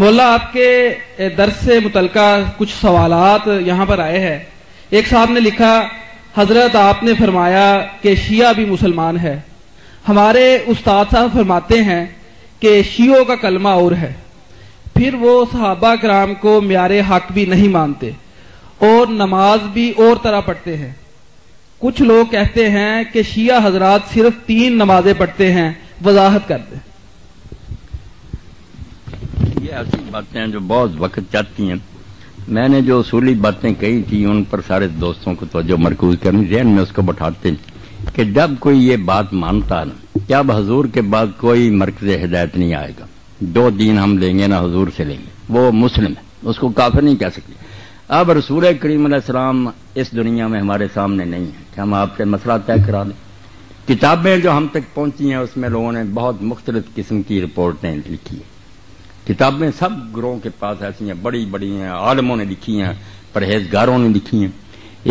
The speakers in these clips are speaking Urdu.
مولا آپ کے درس سے متعلقہ کچھ سوالات یہاں پر آئے ہیں. ایک صاحب نے لکھا، حضرت آپ نے فرمایا کہ شیعہ بھی مسلمان ہے. ہمارے استاد صاحب فرماتے ہیں کہ شیعوں کا کلمہ اور ہے، پھر وہ صحابہ کرام کو معیار حق بھی نہیں مانتے اور نماز بھی اور طرح پڑھتے ہیں. کچھ لوگ کہتے ہیں کہ شیعہ حضرات صرف 3 نمازیں پڑھتے ہیں. وضاحت کر دیں. یہ ایسی باتیں ہیں جو بہت وقت چاہتی ہیں. میں نے جو اصولی باتیں کہی تھی ان پر سارے دوستوں کو توجہ مرکوز کرنی، ذہن میں اس کو بٹھاتے کہ جب کوئی یہ بات مانتا ہے نا کہ اب حضور کے بعد کوئی مرکز ہدایت نہیں آئے گا، 2 دین ہم لیں گے نا حضور سے لیں گے، وہ مسلم ہے، اس کو کافر نہیں کہہ سکتے. اب رسول کریم علیہ السلام اس دنیا میں ہمارے سامنے نہیں ہے کہ ہم آپ سے مسئلہ طے کرا دیں. کتابیں جو ہم تک پہنچی ہیں اس میں لوگوں نے بہت مختلف قسم کی رپورٹیں لکھی ہیں. کتابیں سب گروہوں کے پاس ایسی ہیں، بڑی بڑی ہیں، عالموں نے لکھی ہیں، پرہیزگاروں نے لکھی ہیں.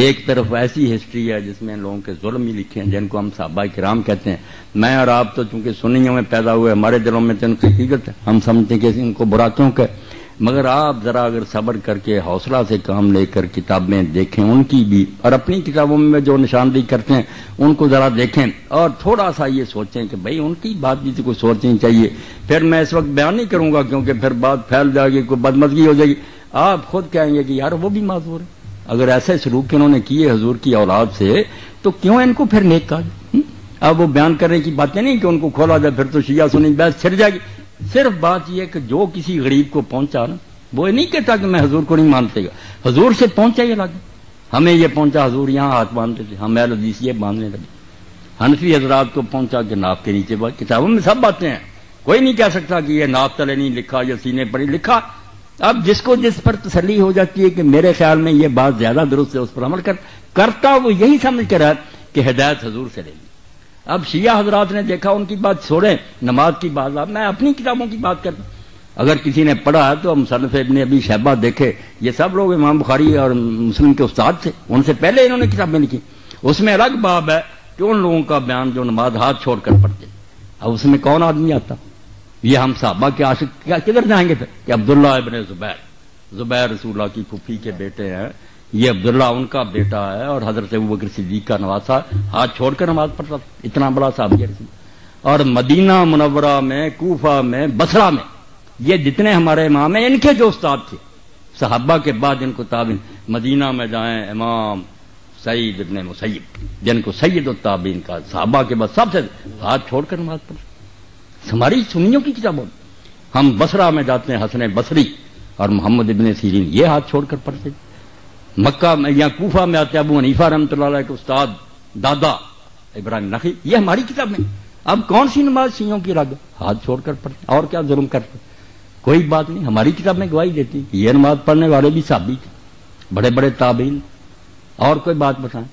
ایک طرف ایسی ہسٹری ہے جس میں لوگوں کے ظلم ہی لکھے ہیں جن کو ہم صحابہ کرام کہتے ہیں. میں اور آپ تو چونکہ سنیوں میں پیدا ہوئے، ہمارے دلوں میں تو ان کی حقیقت ہے، ہم سمجھتے ہیں کہ ان کو برا کیوں کہ، مگر آپ ذرا اگر صبر کر کے حوصلہ سے کام لے کر کتابیں دیکھیں ان کی بھی، اور اپنی کتابوں میں جو نشاندہی کرتے ہیں ان کو ذرا دیکھیں اور تھوڑا سا یہ سوچیں کہ بھئی ان کی بات بھی تو کوئی سوچنی چاہیے. پھر میں اس وقت بیان نہیں کروں گا کیونکہ پھر بات پھیل جائے گی، کوئی بدمزگی ہو جائے گی. آپ خود کہیں گے کہ یار وہ بھی معذور ہے. اگر ایسے سلوک انہوں نے کیے حضور کی اولاد سے تو کیوں ان کو پھر نیک کہا جائے؟ اب وہ بیان کرنے کی باتیں نہیں کہ ان کو کھولا جائے پھر تو شیعہ سنی بحث چھڑ جائے گی. صرف بات یہ کہ جو کسی غریب کو پہنچا نا وہ نہیں کہتا کہ میں حضور کو نہیں مانتے گا، حضور سے پہنچا یہ لگے. ہمیں یہ پہنچا حضور یہاں ہاتھ باندھتے تھے، ہم اہل حدیث یہ باندھنے لگے. حنفی حضرات کو پہنچا کہ ناف کے نیچے بات، کتابوں میں سب باتیں ہیں، کوئی نہیں کہہ سکتا کہ یہ ناف تلے نہیں لکھا یا سینے پر لکھا. اب جس کو جس پر تسلی ہو جاتی ہے کہ میرے خیال میں یہ بات زیادہ درست ہے اس پر عمل کرتا وہ یہی سمجھ کر ہے کہ ہدایت حضور سے لے لی. اب شیعہ حضرات نے دیکھا ان کی بات چھوڑیں، نماز کی بات. اب میں اپنی کتابوں کی بات کرتا ہوں. اگر کسی نے پڑھا ہے تو مصنف ابن ابی شیبہ دیکھے، یہ سب لوگ امام بخاری اور مسلم کے استاد تھے، ان سے پہلے انہوں نے کتابیں لکھی. اس میں الگ باب ہے کہ ان لوگوں کا بیان جو نماز ہاتھ چھوڑ کر پڑھتے. اب اس میں کون آدمی آتا؟ یہ ہم صحابہ کے عاشق کدھر جائیں گے پھر کہ عبداللہ ابن زبیر رسول اللہ کی پھوپھی کے بیٹے ہیں، یہ عبداللہ ان کا بیٹا ہے اور حضرت ابوبکر صدیق کا نواسا، ہاتھ چھوڑ کر نماز پڑھتا تھا. اتنا بڑا صحابی رسول. اور مدینہ منورہ میں، کوفہ میں، بصرہ میں یہ جتنے ہمارے امام ہیں ان کے جو استاد تھے صحابہ کے بعد ان کو تابعین. مدینہ میں جائیں امام سعید ابن مسیب جن کو سید التابعین کا، صحابہ کے بعد سب سے ہاتھ چھوڑ کر نماز پڑھتے. ہماری سنیوں کی کتابوں میں ہم بصرہ میں جاتے ہیں، حسن بصری اور محمد ابن سیرین یہ ہاتھ چھوڑ کر پڑھتے. مکہ میں یا کوفہ میں آتے ابو حنیفہ رحمۃ اللہ علیہ کے استاد دادا ابراہیم نخعی، یہ ہماری کتاب میں. اب کون سی نماز شیعوں کی رگ ہاتھ چھوڑ کر پڑھتے اور کیا ظلم کرتے؟ کوئی بات نہیں. ہماری کتاب میں گواہی دیتی کہ یہ نماز پڑھنے والے بھی صحابی تھے، بڑے بڑے تابعین. اور کوئی بات بتائیں.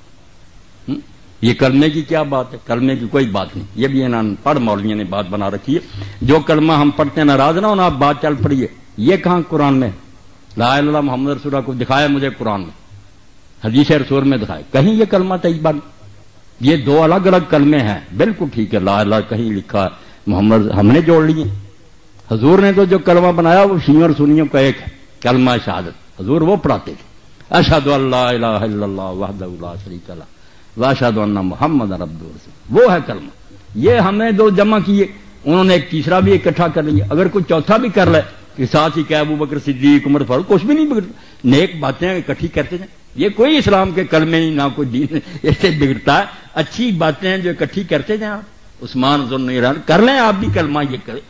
یہ کلمے کی کیا بات ہے؟ کلمے کی کوئی بات نہیں. یہ بھی انہوں پڑھ مولویوں نے بات بنا رکھی ہے. جو کلمہ ہم پڑھتے ہیں ناراض نہ ہونا، آپ بات چل پڑی ہے. یہ کہاں قرآن میں؟ لا الہ الا اللہ محمد رسول اللہ کو دکھایا مجھے قرآن میں، حدیث رسول میں دکھائے، کہیں یہ کلمہ طیبہ نہیں. یہ 2 الگ الگ کلمے ہیں. بالکل ٹھیک ہے، لا الہ کہیں لکھا ہے، محمد ہم نے جوڑ لیے. حضور نے تو جو کلمہ بنایا وہ شیعوں اور سنیوں کا ایک ہے، کلمہ شہادت. حضور وہ پڑھاتے تھے، اشہد ان لا الہ الا اللہ وحدہ لا شریک لہ واشہد ان محمد عبدہ ورسولہ، وہ ہے کلمہ. یہ ہمیں 2 جمع کیے، انہوں نے ایک تیسرا بھی اکٹھا کر لیا. اگر کوئی چوتھا بھی کر لے کہ ساتھ ہی کہ ابو بکر صدیق عمر فاروق، کچھ بھی نہیں بگڑتا. نیک باتیں اکٹھی کرتے جائیں. یہ کوئی اسلام کے کلمے نہیں، نہ کوئی دین ایسے بگڑتا ہے. اچھی باتیں جو اکٹھی کرتے جائیں. آپ عثمان ذوالنورین کر لیں، آپ بھی کلمہ یہ کریں.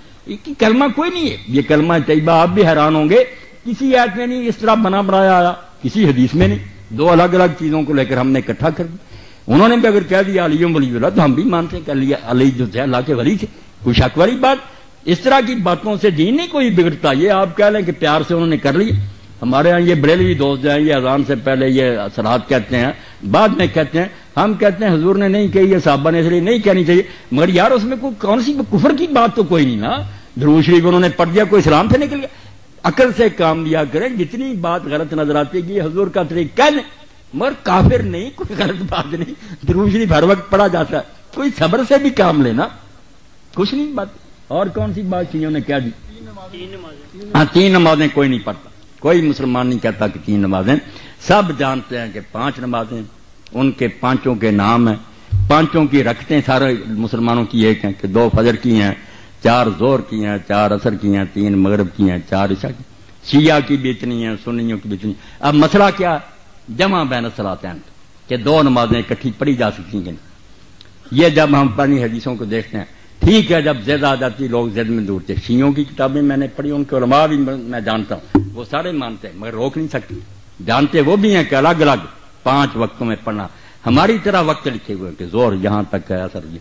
کلمہ کوئی نہیں ہے، یہ کلمہ طیبہ. آپ بھی حیران ہوں گے کسی آیت میں نہیں اس طرح بنایا آیا، کسی حدیث میں نہیں. 2 الگ الگ چیزوں کو لے کر ہم نے اکٹھا کر دیا. انہوں نے بھی اگر کہہ دیا علی ولی اللہ تو ہم بھی مانتے ہیں کہ علی جو تھے اللہ کے ولی تھے، کوئی شک والی بات. اس طرح کی باتوں سے دین نہیں کوئی بگڑتا. یہ آپ کہہ لیں کہ پیار سے انہوں نے کر لیا. ہمارے ہاں یہ بریلوی دوست جو ہیں یہ اذان سے پہلے یہ صلات کہتے ہیں، بعد میں کہتے ہیں. ہم کہتے ہیں حضور نے نہیں کہی، یہ صحابہ نے اس لیے نہیں کہنی چاہیے. مگر یار اس میں کوئی کون سی کفر کی بات تو کوئی نہیں نا. درود شریف انہوں نے پڑھ دیا، کوئی اسلام سے نکل گیا. عقل سے کام لیا کریں. جتنی بات غلط نظر آتی ہے کہ یہ حضور کا طریقہ کہہ لیں، مگر کافر نہیں، کوئی غلط بات نہیں. درود شریف ہر وقت پڑھا جاتا ہے. کوئی صبر سے بھی کام لینا، کچھ نہیں بات. اور کون سی بات شیعوں نے کہہ دی؟ ہاں 3 نمازیں کوئی نہیں پڑھتا، کوئی مسلمان نہیں کہتا کہ 3 نمازیں، سب جانتے ہیں کہ 5 نمازیں، ان کے 5 کے نام ہیں، 5 کی رکھتے سارے مسلمانوں کی ایک ہیں کہ 2 فجر کی ہیں، 4 ظہر کی ہیں، 4 عصر کی ہیں، 3 مغرب کی ہیں، 4 عشاء کی، شیعہ کی بھی اتنی ہیں، سنیوں کی بھی اتنی۔ اب مسئلہ کیا ہے؟ جمع بین الصلاتین، کہ 2 نمازیں اکٹھی پڑھی جا سکتی ہیں کہ نہیں۔ یہ جب ہم پرانی حدیثوں کو دیکھتے ہیں، ٹھیک ہے جب زد آ جاتی لوگ زد میں دور تھے، شیعوں کی کتابیں میں نے پڑھی، ان کے علماء بھی میں جانتا ہوں، وہ سارے مانتے ہیں مگر روک نہیں سکتے، جانتے وہ بھی ہیں کہ الگ الگ 5 وقتوں میں پڑھنا، ہماری طرح وقت لکھے ہوئے کہ زور یہاں تک ہے، اثر یہ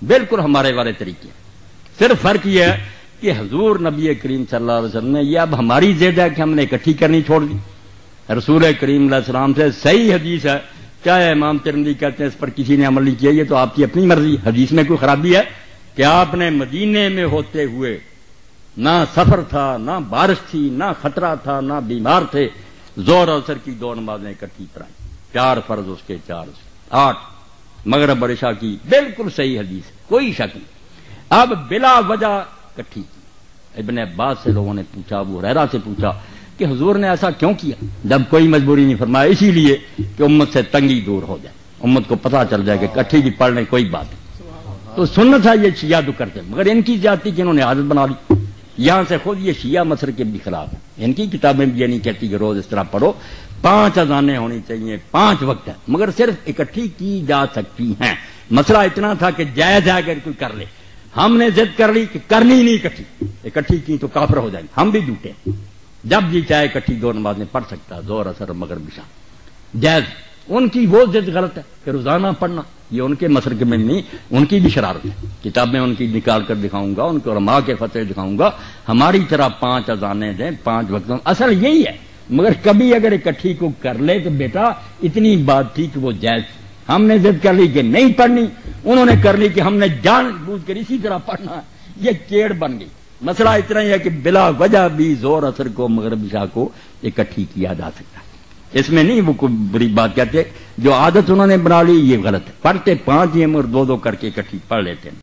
بالکل ہمارے والے طریقے ہیں۔ صرف فرق یہ ہے کہ حضور نبی کریم صلی اللہ علیہ وسلم نے، یہ اب ہماری ضد ہے کہ ہم نے اکٹھی کرنی چھوڑ دی۔ رسول کریم علیہ السلام سے صحیح حدیث ہے، چاہے امام ترمذی کہتے ہیں اس پر کسی نے عمل نہیں کیا، یہ تو آپ کی اپنی مرضی، حدیث میں کوئی خرابی ہے کہ آپ نے مدینے میں ہوتے ہوئے نہ سفر تھا، نہ بارش تھی، نہ خطرہ تھا، نہ بیمار تھے، ظہر اثر کی 2 نمازیں اکٹھی پڑھائیں، 4 فرض اس کے 4 8 مغرب اور عشاء کی، بالکل صحیح حدیث، کوئی شک نہیں۔ اب بلا وجہ اکٹھی کی۔ ابن عباس سے لوگوں نے پوچھا، ابو ہریرہ سے پوچھا کہ حضور نے ایسا کیوں کیا؟ جب کوئی مجبوری نہیں، فرمایا اسی لیے کہ امت سے تنگی دور ہو جائے، امت کو پتہ چل جائے کہ اکٹھی بھی پڑھ لیں کوئی بات نہیں۔ تو سنت ہے یہ شیعہ جو کرتے ہیں، مگر ان کی زیادتی کہ انہوں نے عادت بنا لی، یہاں سے خود یہ شیعہ مسلک کے بھی خلاف ہیں، ان کی کتابیں بھی یہ نہیں کہتی کہ روز اس طرح پڑھو، 5 اذانیں ہونی چاہیے، 5 وقت ہیں، مگر صرف اکٹھی کی جا سکتی ہیں۔ مسئلہ اتنا تھا کہ جائز ہے اگر کوئی کر لے، ہم نے ضد کر لی کہ کرنی نہیں اکٹھی کی تو کافر ہو جائیں گے، ہم بھی جھوٹے ہیں، جب جی چاہے اکٹھی 2 نمازیں پڑھ سکتا ہے، ظہر اثر مغرب عشاء جائز۔ ان کی وہ ضد غلط ہے کہ روزانہ پڑھنا، یہ ان کے مسلک میں نہیں، ان کی بھی شرارت ہے، کتابیں ان کی نکال کر دکھاؤں گا، ان کے علماء کے فتوے دکھاؤں گا، ہماری طرح 5 اذانیں دیں، 5 وقتوں، اصل یہی ہے۔ مگر کبھی اگر اکٹھی کو کر لے تو بیٹا اتنی بات تھی کہ وہ جائز، ہم نے ضد کر لی کہ نہیں پڑھنی، انہوں نے کر لی کہ ہم نے جان بوجھ کر اسی طرح پڑھنا ہے، یہ کیڑ بن گئی۔ مسئلہ اتنا ہی ہے کہ بلا وجہ بھی ظہر اثر کو مغرب عشاء کو اکٹھی کیا جا سکتا ہے، اس میں نہیں وہ کوئی بری بات کہتے، جو عادت انہوں نے بنا لی یہ غلط ہے، پڑھتے 5 ہی مگر 2 کر کے اکٹھی پڑھ لیتے ہیں۔